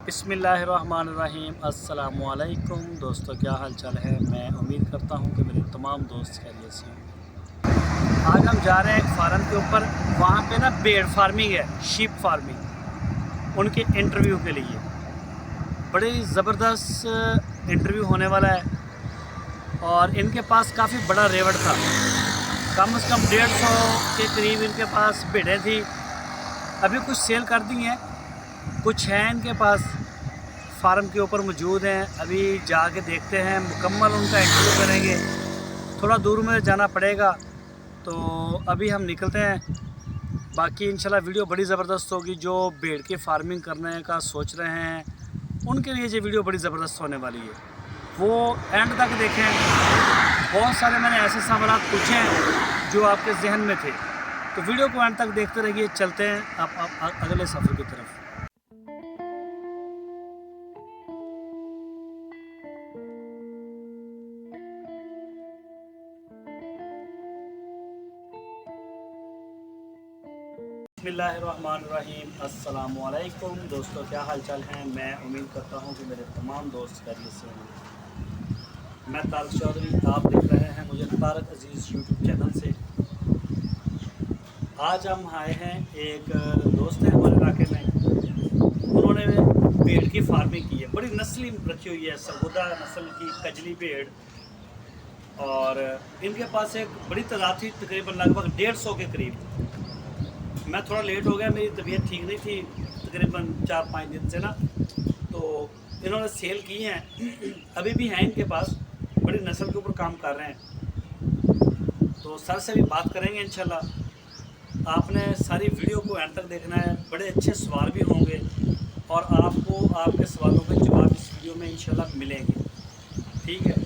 बिस्मिल्लाहिर्रहमानिर्रहीम। अस्सलामुअलैकुम दोस्तों, क्या हाल चाल है। मैं उम्मीद करता हूँ कि मेरे तमाम दोस्त खैरियत से हों। आज हम जा रहे हैं एक फार्म के ऊपर। वहाँ पे ना भेड़ फार्मिंग है, शीप फार्मिंग, उनके इंटरव्यू के लिए। बड़ी ज़बरदस्त इंटरव्यू होने वाला है और इनके पास काफ़ी बड़ा रेवड़ था। कम से कम 150 के करीब इनके पास भेड़ें थी। अभी कुछ सेल कर दी हैं, कुछ हैं इनके पास फार्म के ऊपर मौजूद हैं। अभी जाके देखते हैं, मुकम्मल उनका इंटरव्यू करेंगे। थोड़ा दूर में जाना पड़ेगा तो अभी हम निकलते हैं। बाकी इंशाल्लाह वीडियो बड़ी ज़बरदस्त होगी। जो भेड़ की फार्मिंग करने का सोच रहे हैं उनके लिए ये वीडियो बड़ी ज़बरदस्त होने वाली है, वो एंड तक देखें। बहुत सारे मैंने ऐसे सवाल पूछे हैं जो आपके जहन में थे, तो वीडियो को एंड तक देखते रहिए। चलते हैं आप अगले सफ़र की तरफ। बिस्मिल्लाहिर्रहमानिर्रहीम। अस्सलामुअलैकुम दोस्तों, क्या हाल चाल है। मैं उम्मीद करता हूँ कि मेरे तमाम दोस्त खैरियत से होंगे। मैं तारक चौधरी, आप देख रहे हैं मुझे तारक अजीज़ यूट्यूब चैनल से। आज हम आए हैं, एक दोस्त है हमारे इलाके में, उन्होंने भेड़ की फार्मिंग की है। बड़ी नस्ली रखी हुई है, सरगुदा नस्ल की कजली भेड़। और इनके पास एक बड़ी तादाद थी, तकरीबन लगभग 150 के करीब। मैं थोड़ा लेट हो गया, मेरी तबीयत ठीक नहीं थी तकरीबन 4-5 दिन से ना, तो इन्होंने सेल की हैं। अभी भी हैं इनके पास, बड़ी नस्ल के ऊपर काम कर रहे हैं। तो सर से भी बात करेंगे इंशाल्लाह। आपने सारी वीडियो को एंड तक देखना है, बड़े अच्छे सवाल भी होंगे और आपको आपके सवालों के जवाब इस वीडियो में इंशाल्लाह मिलेंगे। ठीक है,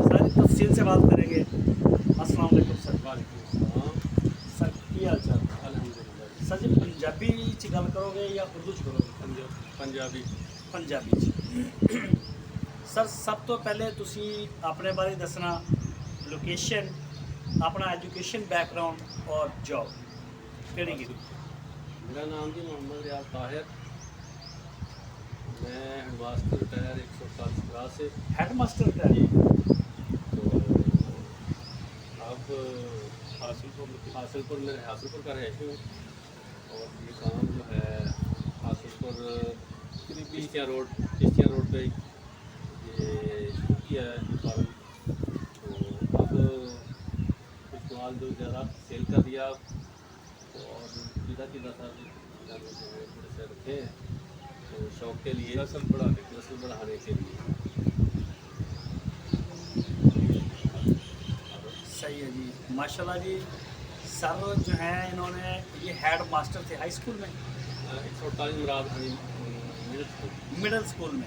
सारी तफसील से बात करेंगे। अस्सलाम वालेकुम सर। वालेकुम सर की हाल चाल। अलहमदुलिल्लाह। सर जी पंजाबी च गल करोगे या उर्दू च करोगे? पंजाबी पंजाबी च। सर सब तो पहले तुसी अपने बारे दसना, लोकेशन, अपना एजुकेशन बैकग्राउंड और जॉब केड़ी की। मेरा नाम जी मोहम्मद रियाज ताहिर। मैं हेडमास्टर रिटायर 140 से हेडमास्टर का जी। तो अब हासिलपुर में हासिलपुर का रहती हूँ और ये काम जो है हासिलपुर चिश्तिया रोड पे ये शुरू किया है ये फार्म। तो अब कुछ माल जो ज़्यादा सेल कर दिया और सीधा सा थोड़े से रखे हैं, तो शौक के लिए नस्ल बढ़ाने के लिए। सही है जी, माशाल्लाह जी। सर जो हैं इन्होंने ये हेड मास्टर थे हाई स्कूल में, 148 मुराद मिडिल स्कूल में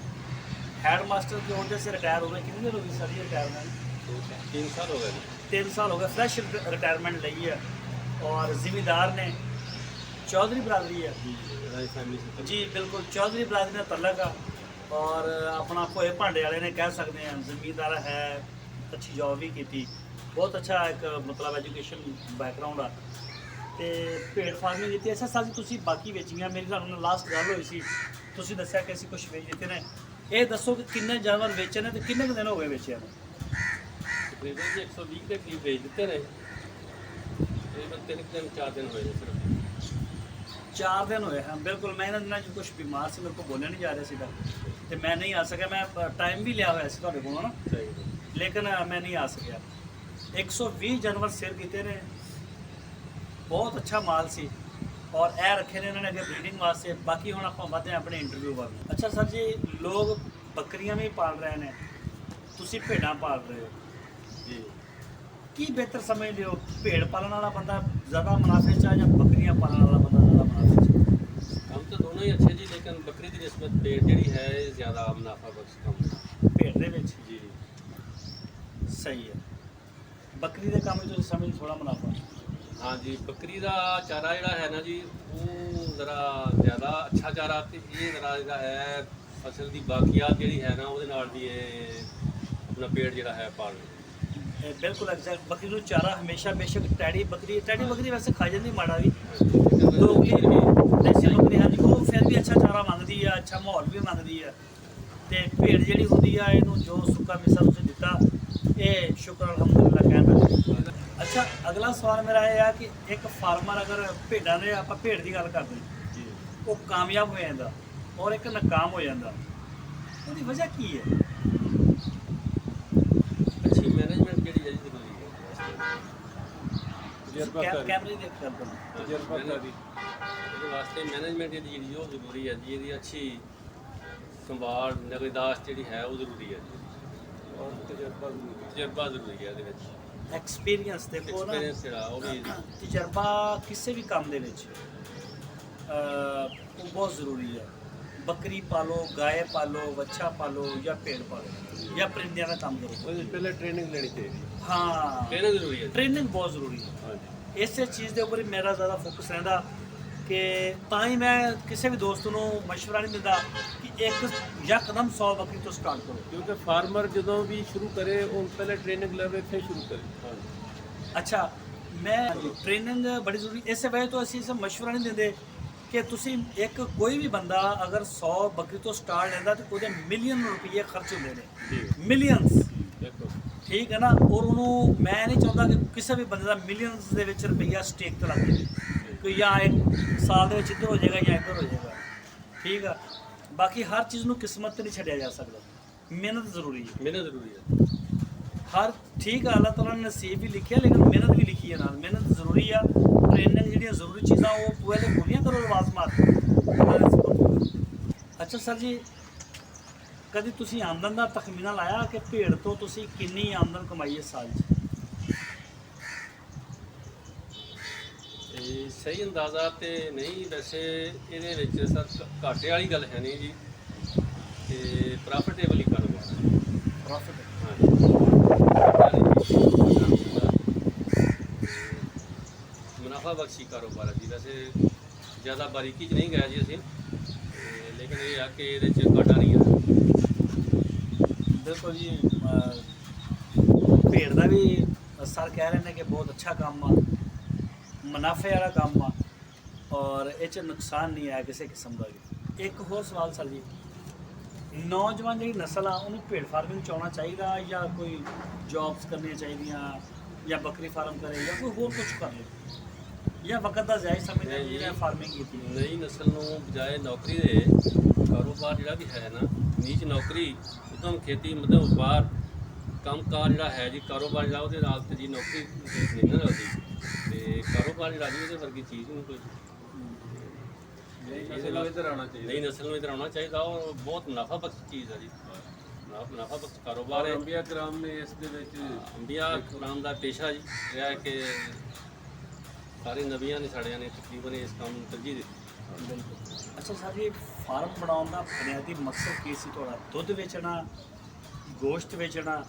हेड मास्टर के ओहदे से रिटायर हो गए। कितने दिन हो गए सर ये रिटायरमेंट? 3 साल हो गए। 3 साल हो गए फ्रेश रिटायरमेंट ली है। और ज़िम्मेदार ने चौधरी बरादरी है जी, बिल्कुल चौधरी बरादरी ने तलक है। और अपना भोए भांडे वाले ने कह सकते हैं, ज़मींदार है, अच्छी जॉब भी की थी, बहुत अच्छा एक मतलब एजुकेशन बैकग्राउंड आ। तो भेड़ फार्मिंग की। अच्छा सर जी तुसी बाकी बेचियां, मेरी तुहानू लास्ट गल होई सी, तुसी दस्सिया कि असीं कुछ बेच दिते ने। ये दसो कि किन्ने जानवर बेचे ने, तो किन्ने दिन हो गए बेचे ने? तकरीबन जी 120 के करीब भेज देते रहे। तकरीबन 3-4 दिन हुए सिर्फ 4 दिन हुए हैं। बिल्कुल, मैं इन्होंने दिनों कुछ बीमार से, मेरे को बोलिया नहीं जा रहा सीधा, तो मैं नहीं आ सका। मैं टाइम भी लिया हुआ सी तुहाडे कोलों ना, सही। लेकिन मैं नहीं आ सकिया। 120 जानवर सेल किए ने, बहुत अच्छा माल सी। और ए रखे ने इन्होंने अगे ब्रीडिंग वास्ते। बाकी हुण आपां वधदे हां अपने इंटरव्यू वाल। अच्छा सर जी, लोग बकरियां भी पाल रहे हैं, तुसीं भेड़ां पाल रहे हो, जी की बेहतर समझदे हो? भेड़ पालन वाला बंदा ज़्यादा मुनाफे च या बकरियां पालन वाला बंदा ज़्यादा मुनाफे च? काम तो दोनों ही अच्छे जी, लेकिन बकरी की निस्बत भेड़ जी है ज़्यादा मुनाफा बख्श कम भेड़ दे विच जी। सही है। बकरी के काम में समझ थोड़ा मुनाफा। हाँ जी, बकरी का चारा जोड़ा है ना जी, वो ज़रा ज़्यादा अच्छा चारा। तो ये ज़रा जो है फसल की बाकियात जी है ना, वो अपना पेड़ जोड़ा है पाल। बिल्कुल एग्जैक्ट। बकरी को चारा हमेशा, बेशक टैडी बकरी वैसे खा जाती माड़ा भी, दोगली देसी बकरी हाँ जी, वो फिर ਫਿਰ ਵੀ ਅੱਛਾ ਚਾਰਾ ਮੰਗਦੀ ਆ, ਅੱਛਾ ਮਾਹੌਲ ਵੀ ਮੰਗਦੀ ਆ। ਤੇ ਭੇਡ ਜਿਹੜੀ ਹੁੰਦੀ ਆ ਇਹਨੂੰ ਜੋ ਸੁੱਕਾ ਮਿਸਾ ਤੁਸੀਂ ਦਿੱਤਾ, ਇਹ ਸ਼ੁਕਰ ਅਲਹਮਦੁਲਿਲਾ ਕਹਿਣ ਦਾ। ਅੱਛਾ, ਅਗਲਾ ਸਵਾਲ ਮੇਰਾ ਇਹ ਆ ਕਿ ਇੱਕ ਫਾਰਮਰ ਅਗਰ ਭੇਡਾਂ ਦੇ, ਆਪਾਂ ਭੇਡ ਦੀ ਗੱਲ ਕਰਦੇ ਜੀ ਉਹ ਕਾਮਯਾਬ ਹੋ ਜਾਂਦਾ ਔਰ ਇੱਕ ਨਾਕਾਮ ਹੋ ਜਾਂਦਾ, ਉਹਦੀ ਵਜ੍ਹਾ ਕੀ ਹੈ? ਅੱਛੀ ਮੈਨੇਜਮੈਂਟ ਜਿਹੜੀ ਹੈ ਜੀ ਜ਼ਰੂਰੀ ਹੈ ਕੈਮਰੇ ਦੇ ਕਰ ਦੋ। ਤਜਰਬਾਕਾਰੀ ਇਹਦੇ ਵਾਸਤੇ ਮੈਨੇਜਮੈਂਟ ਜਿਹੜੀ ਉਹ ਜ਼ਰੂਰੀ ਹੈ ਜੀ, ਇਹਦੀ ਅੱਛੀ ਸੰਭਾਲ ਨਿਗਰਾਨੀ ਜਿਹੜੀ ਹੈ ਉਹ ਜ਼ਰੂਰੀ ਹੈ ਜੀ, ਔਰ ਤਜਰਬਾ ਜ਼ਰੂਰੀ ਹੈ ਇਹਦੇ ਵਿੱਚ। ਐਕਸਪੀਰੀਅੰਸ ਦੇਖੋ ਨਾ, ਐਕਸਪੀਰੀਅੰਸ ਜਿਹੜਾ ਉਹ ਵੀ ਤਜਰਬਾ ਕਿਸੇ ਵੀ ਕੰਮ ਦੇ ਵਿੱਚ ਉਹ ਬਹੁਤ ਜ਼ਰੂਰੀ ਹੈ। ਬੱਕਰੀ ਪਾਲੋ, ਗਾਏ ਪਾਲੋ, ਵੱਛਾ ਪਾਲੋ ਜਾਂ ਭੇਡ ਪਾਲੋ ਜਾਂ ਪਰਿੰਦਿਆਂ ਦਾ ਕੰਮ ਕਰੋ, ਉਹਦੀ ਪਹਿਲੇ ਟ੍ਰੇਨਿੰਗ ਲੈਣੀ ਚਾਹੀਦੀ ਹੈ। ਹਾਂ, ਟ੍ਰੇਨਿੰਗ ਜ਼ਰੂਰੀ ਹੈ, ਟ੍ਰੇਨਿੰਗ ਬਹੁਤ ਜ਼ਰੂਰੀ ਹੈ। ਹਾਂਜੀ ਇਸੇ ਚੀਜ਼ ਦੇ ਉੱਪਰ ਹੀ ਮੇਰਾ ਜ਼ਿਆਦਾ ਫੋਕਸ ਰਹਿੰਦਾ ਕਿ ਤਾਂ ਹੀ ਮੈਂ ਕਿਸੇ ਵੀ ਦੋਸਤ ਨੂੰ ਮਸ਼ਵਰਾ ਨਹੀਂ ਦਿੰਦਾ ਕਿ ਇੱਕ ਯਕਦਮ 100 ਬੱਕਰੀ ਤੋਂ ਸਟਾਰਟ ਕਰੋ। ਕਿਉਂਕਿ ਫਾਰਮਰ ਜਦੋਂ ਵੀ ਸ਼ੁਰੂ ਕਰੇ ਉਹ ਪਹਿਲੇ ਟ੍ਰੇਨਿੰਗ ਲਵੇ ਫਿਰ ਸ਼ੁਰੂ ਕਰੇ। ਹਾਂਜੀ ਅੱਛਾ, ਮੈਂ ਟ੍ਰੇਨਿੰਗ ਬੜੀ ਜ਼ਰੂਰੀ, ਇਸੇ ਵਜ੍ਹਾ ਤੋਂ ਅਸੀਂ ਇਸ ਮਸ਼ਵਰਾ ਨਹੀਂ ਦਿੰਦੇ ਕਿ ਤੁਸੀਂ ਇੱਕ ਕੋਈ ਵੀ ਬੰਦਾ ਅਗਰ 100 ਬੱਕਰੀ ਤੋਂ ਸਟਾਰਟ ਲੈਂਦਾ ਤੇ ਉਹਦੇ ਮਿਲੀਅਨ ਰੁਪਏ ਖਰਚ ਹੁੰਦੇ ਨੇ, ਜੀ ਮਿਲੀਅਨਸ, ਦੇਖੋ ਠੀਕ ਹੈ ਨਾ। ਔਰ ਉਹਨੂੰ ਮੈਂ ਨਹੀਂ ਚਾਹੁੰਦਾ ਕਿ ਕਿਸੇ ਵੀ ਬੰਦੇ ਦਾ ਮਿਲੀਅਨਸ ਦੇ ਵਿੱਚ ਰੁਪਈਆ ਸਟੇਕ ਤੇ ਲੱਗ ਜਾਵੇ, ਕਿ ਜਾਂ ਇੱਕ ਸਾਲ ਦੇ ਵਿੱਚ ਇੱਧਰ ਹੋ ਜਾਏਗਾ ਜਾਂ ਇੱਧਰ ਹੋ ਜਾਏਗਾ, ਠੀਕ ਆ। ਬਾਕੀ ਹਰ ਚੀਜ਼ ਨੂੰ ਕਿਸਮਤ ਤੇ ਨਹੀਂ ਛੱਡਿਆ ਜਾ ਸਕਦਾ, ਮਿਹਨਤ ਜ਼ਰੂਰੀ ਹੈ। ਮਿਹਨਤ ਜ਼ਰੂਰੀ ਹੈ। ਹਰ ਠੀਕ ਆ, ਅੱਲਾਹ ਤਾਲਾ ਨੇ ਨਸੀਬ ਵੀ ਲਿਖਿਆ ਲੇਕਿਨ ਮਿਹਨਤ ਵੀ ਲਿਖੀ ਹੈ ਨਾਲ, ਮਿਹਨਤ ਜ਼ਰੂਰੀ ਆ। ਟ੍ਰੇਨਿੰਗ ਜਿਹੜੀਆਂ ਜ਼ਰੂਰੀ ਚੀਜ਼ਾਂ ਉਹ ਪੂਰੇ ਤੇ ਪੂਰੀਆਂ ਕਰੋ, ਲਵਾਜ਼ਮਾਤ। ਅੱਛਾ ਸਰ ਜੀ, ਕਦੀ ਤੁਸੀਂ ਆਮਦਨ ਦਾ ਤਖਮੀਨਾ ਲਾਇਆ ਕਿ ਭੇਡ ਤੋਂ ਤੁਸੀਂ ਕਿੰਨੀ ਆਮਦਨ ਕਮਾਈ ਹੈ ਸਾਲ 'ਚ? ਤੇ ਸਹੀ ਅੰਦਾਜ਼ਾ ਤੇ ਨਹੀਂ, ਵੈਸੇ ਇਹਦੇ ਵਿੱਚ ਸਰ ਘਾਟੇ ਵਾਲੀ ਗੱਲ ਹੈ ਨਹੀਂ ਜੀ, ਤੇ ਪ੍ਰੋਫਿਟੇਬਲ ਹੀ ਕਾਰੋਬਾਰ ਹੈ। ਪ੍ਰੋਫਿਟ ਮੁਨਾਫਾ ਬਖਸ਼ੀ ਕਾਰੋਬਾਰ ਹੈ ਜੀ। ਵੈਸੇ ਜ਼ਿਆਦਾ ਬਾਰੀਕੀ 'ਚ ਨਹੀਂ ਗਏ ਜੀ ਅਸੀਂ, ਤੇ ਲੇਕਿਨ ਇਹ ਆ ਕਿ ਇਹਦੇ 'ਚ ਘਾਟਾ ਨਹੀਂ ਹੈ। ਬਿਲਕੁਲ ਜੀ, ਭੇਡ ਦਾ ਵੀ ਸਰ ਕਹਿ ਰਹੇ ਨੇ ਕਿ ਬਹੁਤ ਅੱਛਾ ਕੰਮ ਆ, ਮੁਨਾਫੇ ਵਾਲਾ ਕੰਮ ਆ ਔਰ ਇਹ 'ਚ ਨੁਕਸਾਨ ਨਹੀਂ ਆਇਆ ਕਿਸੇ ਕਿਸਮ ਦਾ ਵੀ। ਇੱਕ ਹੋਰ ਸਵਾਲ ਸਰ ਜੀ, ਨੌਜਵਾਨ ਜਿਹੜੀ ਨਸਲ ਆ ਉਹਨੂੰ ਭੇਡ ਫਾਰਮਿੰਗ 'ਚ ਆਉਣਾ ਚਾਹੀਦਾ ਜਾਂ ਕੋਈ ਜੌਬਸ ਕਰਨੀਆਂ ਚਾਹੀਦੀਆਂ ਜਾਂ ਬੱਕਰੀ ਫਾਰਮ ਕਰੇ ਜਾਂ ਕੋਈ ਹੋਰ ਕੁਝ ਕਰ ਲੇ, ਜਾਂ ਵਕਤ ਦਾ ਜਾਇਜ਼ ਸਮਝਦੇ ਜਿਹਨੇ ਫਾਰਮਿੰਗ ਕੀਤੀ? ਨਈ ਨਸਲ ਨੂੰ ਬਜਾਏ ਨੌਕਰੀ ਦੇ ਕਾਰੋਬਾਰ ਜਿਹੜਾ ਵੀ ਹੈ ਨਾ, ਨੀਚ ਨੌਕਰੀ ਉਦਮ ਖੇਤੀ ਮਤਲਬ ਵਪਾਰ ਕੰਮਕਾਰ ਜਿਹੜਾ ਹੈ ਜੀ, ਕਾਰੋਬਾਰ ਜਿਹੜਾ ਉਹਦੇ ਨਾਲ ਤੇ ਜੀ ਨੌਕਰੀ ਨਹੀਂ ਨਾ ਲੱਗਦੀ, ਤੇ ਕਾਰੋਬਾਰ ਜਿਹੜਾ ਜੀ ਉਹਦੇ ਵਰਗੀ ਚੀਜ਼ ਨਹੀਂ ਕੋਈ। ਇਹਦੇ ਨਾਲ ਇੱਧਰ ਆਉਣਾ ਚਾਹੀਦਾ। ਨਈ ਨਸਲ ਨੂੰ ਇੱਧਰ ਆਉਣਾ ਚਾਹੀਦਾ ਔਰ ਬਹੁਤ ਮੁਨਾਫਾ ਬਖਸ਼ ਚੀਜ਼ ਹੈ ਜੀ, ਮੁਨਾਫਾ ਬਖਸ਼ ਕਾਰੋਬਾਰ ਹੈ। ਅੰਬੀਆ ਕਰਾਮ ਨੇ ਇਸ ਦੇ ਵਿੱਚ ਅੰਬੀਆ ਕਰਾਮ ਦਾ ਪੇਸ਼ਾ ਜੀ ਰਿਹਾ ਕਿ ਸਾਰੇ ਨਬੀਆਂ ਨੇ ਸਾੜਿਆਂ ਨੇ ਤਕਰੀਬਨ ਇਸ ਕੰਮ ਨੂੰ ਤਰਜੀਹ ਦਿੱਤੀ। ਬਿਲਕੁਲ। ਅੱਛਾ ਸਰ ਜੀ, ਫਾਰਮ ਬਣਾਉਣ ਦਾ ਬੁਨਿਆਦੀ ਮਕਸਦ ਕੀ ਸੀ ਤੁਹਾਡਾ? ਦੁੱਧ ਵੇਚਣਾ, ਗੋਸ਼ਤ ਵੇਚਣਾ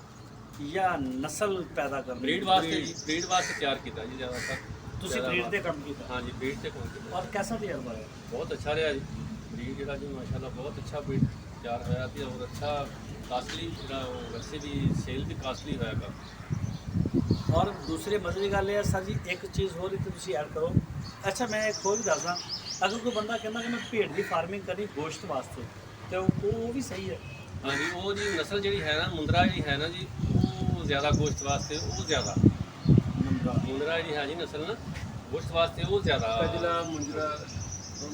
ਜਾਂ ਨਸਲ ਪੈਦਾ ਕਰਨੀ? ਬਰੀਡ ਵਾਸਤੇ ਜੀ, ਬਰੀਡ ਵਾਸਤੇ ਤਿਆਰ ਕੀਤਾ ਜੀ ਜ਼ਿਆਦਾਤਰ। ਤੁਸੀਂ ਬਰੀਡ ਤੇ ਕੰਮ ਕੀਤਾ? ਹਾਂਜੀ, ਬਰੀਡ ਤੇ ਕੰਮ ਕੀਤਾ। ਔਰ ਕੈਸਾ ਤਜਰਬਾ ਹੈ? ਬਹੁਤ ਅੱਛਾ ਰਿਹਾ ਜੀ, ਬਰੀਡ ਜਿਹੜਾ ਜੀ ਮਾਸ਼ਾਅੱਲਾ ਬਹੁਤ ਅੱਛਾ ਬਰੀਡ ਤਿਆਰ ਹੋਇਆ ਤੇ ਔਰ ਅੱਛਾ ਕਾਸਟਲੀ ਜਿਹੜਾ ਉਹ ਵੈਸੇ ਵੀ ਸੇਲ ਵੀ ਕਾਸਟਲੀ ਹੋਇਆ ਕਰ। ਔਰ ਦੂਸਰੇ ਮਜ਼ੇ ਦੀ ਗੱਲ ਇਹ ਹੈ ਸਰ ਜੀ, ਇੱਕ ਚੀਜ਼ ਹੋਰ ਇੱਥੇ ਤੁਸੀਂ ਐਡ ਕਰੋ। ਅੱਛਾ, ਮੈਂ ਇੱਕ ਹੋਰ ਵੀ ਦੱਸਦਾ, ਅਗਰ ਕੋਈ ਬੰਦਾ ਕਹਿੰਦਾ ਕਿ ਮੈਂ ਭੇਡ ਦੀ ਫਾਰਮਿੰਗ ਕਰਨੀ ਗੋਸ਼ਤ ਵਾਸਤੇ, ਤੇ ਉਹ ਵੀ ਸਹੀ ਹੈ? ਹਾਂਜੀ, ਉਹ ਜੀ ਨਸਲ ਜਿਹੜੀ ਹੈ ਨਾ, ਮੁੰਦਰਾ ਜਿਹੜੀ ਹੈ ਨਾ ਜੀ, ਉਹ ਜ਼ਿਆਦਾ ਗੋਸ਼ਤ ਵਾਸਤੇ ਉਹ ਜ਼ਿਆਦਾ ਮੁੰਦਰਾ ਜਿਹੜੀ ਹੈ ਜੀ ਨਸਲ ਨਾ, ਗੋਸ਼ਤ ਵਾਸਤੇ ਉਹ ਜ਼ਿਆਦਾ। ਕਜਲਾ ਮੁੰਜਰਾ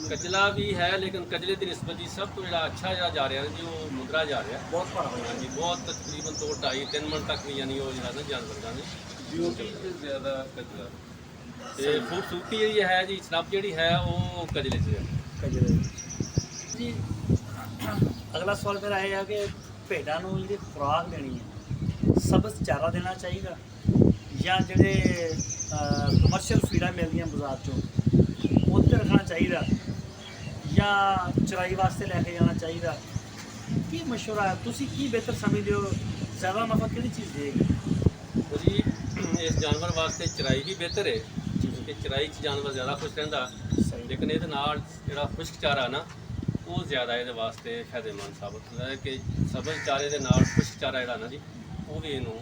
ਕਜਲਾ ਵੀ ਹੈ ਲੇਕਿਨ ਕਜਲੇ ਦੀ ਨਿਸਬਤ ਜੀ ਸਭ ਤੋਂ ਜਿਹੜਾ ਅੱਛਾ ਜਿਹੜਾ ਜਾ ਰਿਹਾ ਜੀ ਉਹ ਮੁੰਦਰਾ ਜਾ ਰਿਹਾ। ਬਹੁਤ ਫਰਕ ਹੋਇਆ ਹਾਂਜੀ, ਬਹੁਤ ਤਕਰੀਬਨ 2, 2.5, 3 ਮਣ ਤੱਕ ਵੀ ਯਾਨੀ ਉਹ ਜਿਹੜਾ ਨਾ ਜਾਨਵਰ ਦਾ ਨੇ ਬਿਊਟੀ ਤੇ ਜ਼ਿਆਦਾ ਕਜਲਾ। ਤੇ ਖੂਬਸੂਰਤੀ ਜਿਹੜੀ ਹੈ ਜੀ, ਸਨੱਪ ਜਿਹੜੀ ਹੈ ਉਹ ਕਜਲੇ 'ਚ ਹੈ। ਕਜਲੇ ਜੀ। ਅਗਲਾ ਸਵਾਲ ਮੇਰਾ ਇਹ ਹੈ ਕਿ ਭੇਡਾਂ ਨੂੰ ਜਿਹੜੀ ਖੁਰਾਕ ਦੇਣੀ ਹੈ, ਸਬਜ਼ ਚਾਰਾ ਦੇਣਾ ਚਾਹੀਦਾ ਜਾਂ ਜਿਹੜੇ ਕਮਰਸ਼ੀਅਲ ਫੀਡਾਂ ਮਿਲਦੀਆਂ ਬਾਜ਼ਾਰ 'ਚੋਂ ਉੱਥੇ ਰੱਖਣਾ ਚਾਹੀਦਾ ਜਾਂ ਚਰਾਈ ਵਾਸਤੇ ਲੈ ਕੇ ਜਾਣਾ ਚਾਹੀਦਾ? ਕੀ ਮਸ਼ਵਰਾ ਹੈ? ਤੁਸੀਂ ਕੀ ਬਿਹਤਰ ਸਮਝਦੇ ਹੋ, ਜ਼ਿਆਦਾ ਨਫਾ ਕਿਹੜੀ ਚੀਜ਼ ਦੇਗੀ? ਉਹ ਜੀ ਇਸ ਜਾਨਵਰ ਵਾਸਤੇ ਚਰਾਈ ਵੀ ਬਿਹਤਰ ਹੈ ਕਿਉਂਕਿ ਚਰਾਈ 'ਚ ਜਾਨਵਰ ਜ਼ਿਆਦਾ ਖੁਸ਼ ਰਹਿੰਦਾ, ਲੇਕਿਨ ਇਹਦੇ ਨਾਲ ਜਿਹੜਾ ਖੁਸ਼ਕ ਚਾਰਾ ਨਾ ਉਹ ਜ਼ਿਆਦਾ ਇਹਦੇ ਵਾਸਤੇ ਫਾਇਦੇਮੰਦ ਸਾਬਤ ਹੁੰਦਾ ਹੈ ਕਿ ਸਬਜ਼ ਚਾਰੇ ਦੇ ਨਾਲ ਖੁਸ਼ਕ ਚਾਰਾ ਜਿਹੜਾ ਨਾ ਜੀ ਉਹ ਵੀ ਇਹਨੂੰ